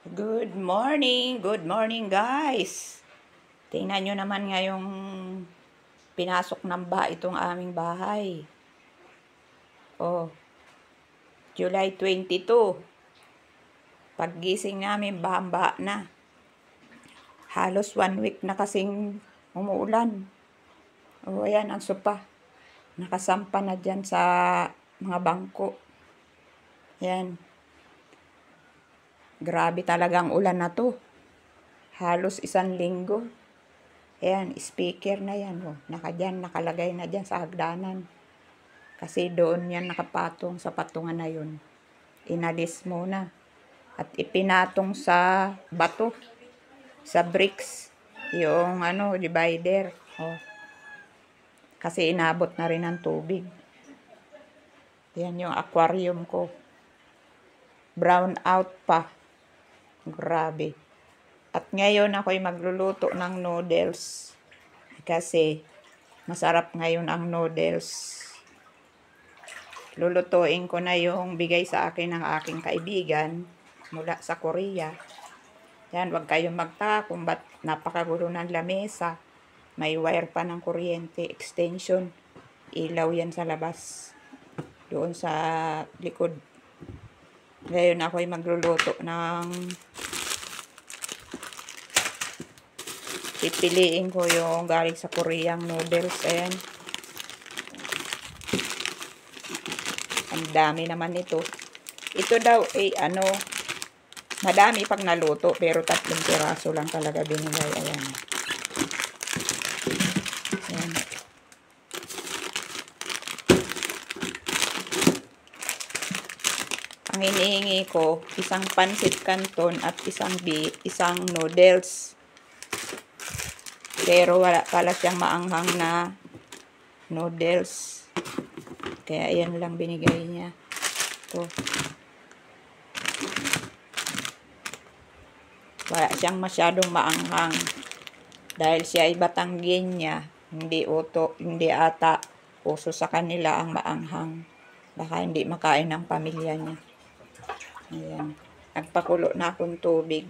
Good morning guys. Tingnan nyo naman ngayong pinasok ng itong aming bahay. Oh, July 22. Paggising namin, bahamba na. Halos 1 week na kasing umuulan. Oh, ayan ang sopa. Nakasampa na dyan sa mga bangko. Ayan. Grabe talagang ulan na to. Halos 1 linggo. Ayan, speaker na yan. Oh. Nakalagay na dyan sa hagdanan. Kasi doon yan nakapatong sa patungan na yun. Inalis muna. At ipinatong sa bato. Sa bricks. Yung divider. Oh. Kasi inabot na rin ng tubig. Yan yung aquarium ko. Brown out pa. Grabe. At ngayon ako'y magluluto ng noodles. Kasi masarap ngayon ang noodles. Lulutuin ko na yung bigay sa akin ng aking kaibigan mula sa Korea. Yan, wag kayong magtaka kung ba't napakagulo ng lamesa. May wire pa ng kuryente, extension. Ilaw yan sa labas. Doon sa likod. Ngayon ako'y magluluto ng pipiliin ko yung galing sa Koreang noodles. Ayan. Ang dami naman ito. Ito daw madami pag naluto pero 3 piraso lang talaga binigay. Ayan. Ayan. Ang hinihingi ko, isang pancit canton at isang noodles. Pero wala pala siyang maanghang na noodles. Kaya ayan lang binigay niya. Ito. Wala siyang masyadong maanghang. Dahil siya ay Batanggenya, hindi ata uso sa kanila ang maanghang. Baka hindi makain ng pamilya niya. Ayan. Nagpakulo na akong tubig.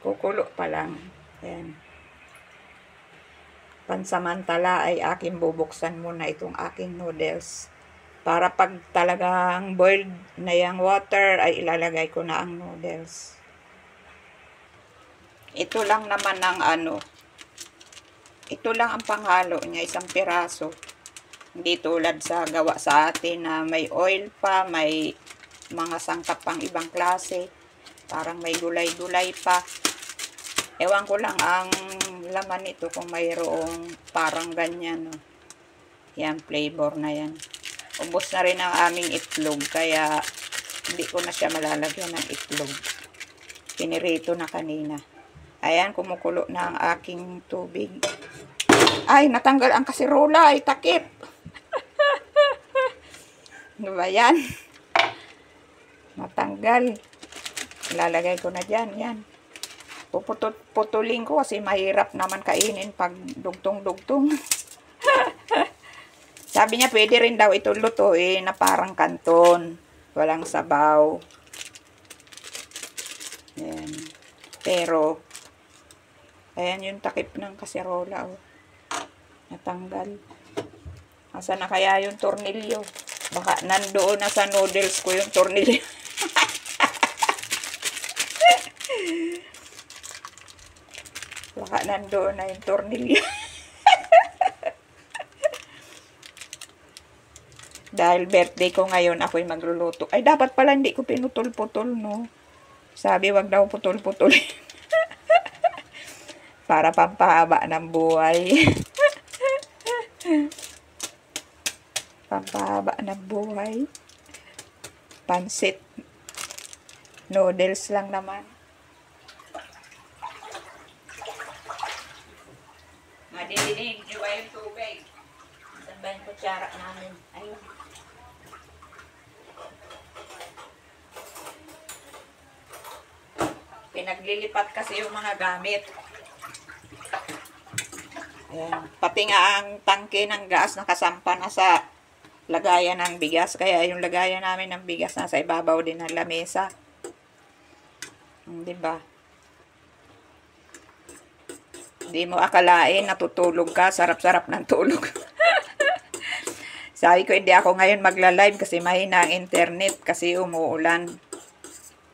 Kukulo pa lang. Ayan. Pansamantala ay aking bubuksan muna itong aking noodles. Para pag talagang boiled na yung water ay ilalagay ko na ang noodles. Ito lang naman ang ito lang ang panghalo niya, 1 piraso. Hindi tulad sa gawa sa atin na may oil pa, may mga sangkap pang ibang klase. Parang may gulay-gulay pa. Ewan ko lang ang laman nito kung mayroong parang ganyan. No? Yan, flavor na yan. Ubos na rin ang aming itlog, kaya hindi ko na siya malalagyan ng itlog. Pinirito na kanina. Ayan, kumukulo na ang aking tubig. Ay, natanggal ang kasirola. Ay, takip. Ano ba yan? Natanggal. Ilalagay ko na dyan. Yan. Puputulin ko kasi mahirap naman kainin pag dugtong-dugtong. Sabi niya pwede rin daw ito lutuin na parang kanton. Walang sabaw. Ayan. Pero, ayan yung takip ng kaserola. Oh. Natanggal. Asa na kaya yung tornilyo? Baka nandoon na sa noodles ko yung tornilyo. Baka nandoon na yung tornilyo. Dahil birthday ko ngayon, ako'y magluluto. Ay, dapat pala hindi ko pinutol-putol, no? Sabi, wag daw putol-putol. Para pampahaba ng buhay. Pampahaba ng buhay. Pansit. Noodles lang naman. Madidinig nyo ba yung tubig? Saan ba yung kutsara namin? Ayun. Pinaglilipat kasi yung mga gamit. Ayan. Pati nga ang tangke ng gas nakasampa na sa lagayan ng bigas. Kaya yung lagayan namin ng bigas nasa ibabaw din ng lamesa. Diba? Hindi mo akalain, natutulog ka. Sarap-sarap ng tulog. Sabi ko, hindi ako ngayon magla-live kasi mahina ang internet kasi umuulan.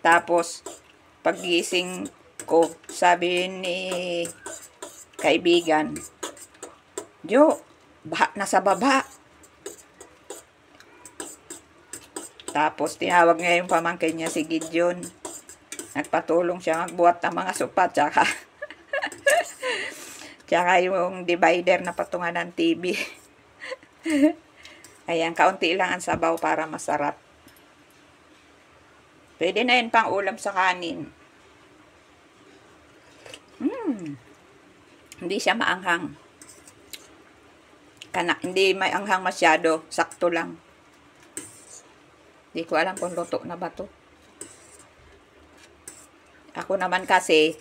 Tapos, paggising ko, sabi ni kaibigan, Jo, baha na sa baba. Tapos, tinawag niya yung pamangkin niya si Gideon. Nagpatulong siya magbuhat ng mga sopa, tsaka yung divider na patungan ng TV. Ayan, kaunti lang ang sabaw para masarap. Pwede na yun pang ulam sa kanin. Hindi siya maanghang. Hindi may anghang masyado. Sakto lang. Hindi ko alam kung luto na ba to. Ako naman kasi,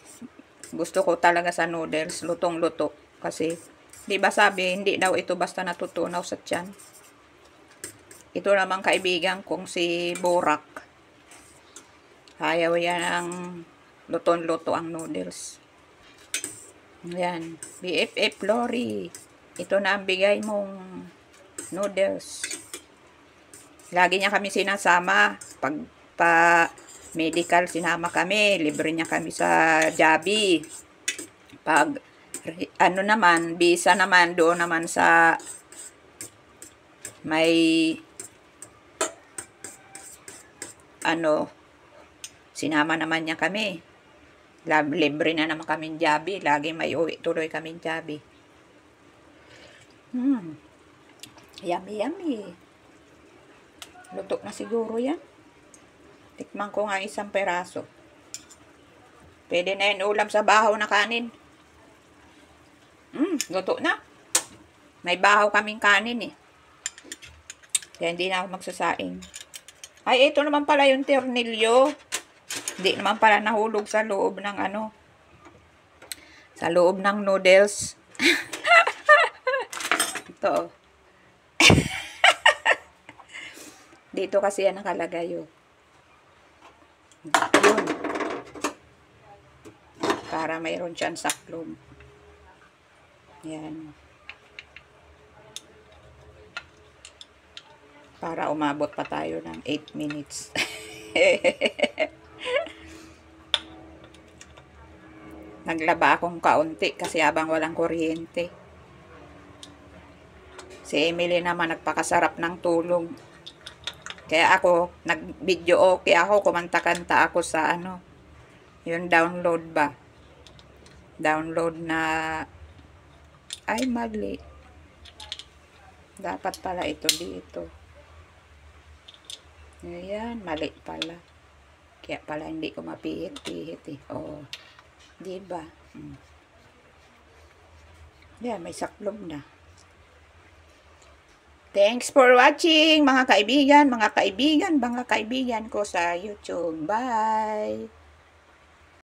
gusto ko talaga sa noodles, lutong-luto. Kasi, di ba sabi, hindi daw ito basta natutunaw sa tiyan. Ito naman kaibigan kong si Borak. Ayaw yan ang luto-luto ang noodles. Yan. BFF Lori. Ito na ang bigay mong noodles. Lagi niya kami sinasama. Pag medical, sinama kami. Libre niya kami sa Jabi. Pag, ano naman, visa naman, doon naman sa may, sinama naman niya kami. Libre na naman kami Jabi. Lagi may uwi, tuloy kami Jabi. Yummy, yummy. Luto na siguro yan. Tikman ko nga isang peraso. Pwede na yun ulam sa bahaw na kanin. Luto na. May bahaw kaming kanin eh. Kaya hindi na ako magsasaing. Ay, ito naman pala yung ternilyo. Hindi naman pala nahulog sa loob ng sa loob ng noodles. Ito. Dito kasi yan nakalagay yun. Yun. Para mayroon siyang saklog. Yan. Para umabot pa tayo ng 8 minutes. Naglaba akong kaunti kasi habang walang kuryente. Si Emily naman nagpakasarap ng tulog. Kaya ako, nag-video okay ako, kumanta-kanta ako sa yung download ba? Download na, ay mali. Dapat pala ito dito. Ayan, mali pala. Kaya pala hindi ko mapihit-pihit eh. Oh, diba? Yan, may saklog na. Thanks for watching mga kaibigan ko sa YouTube. Bye!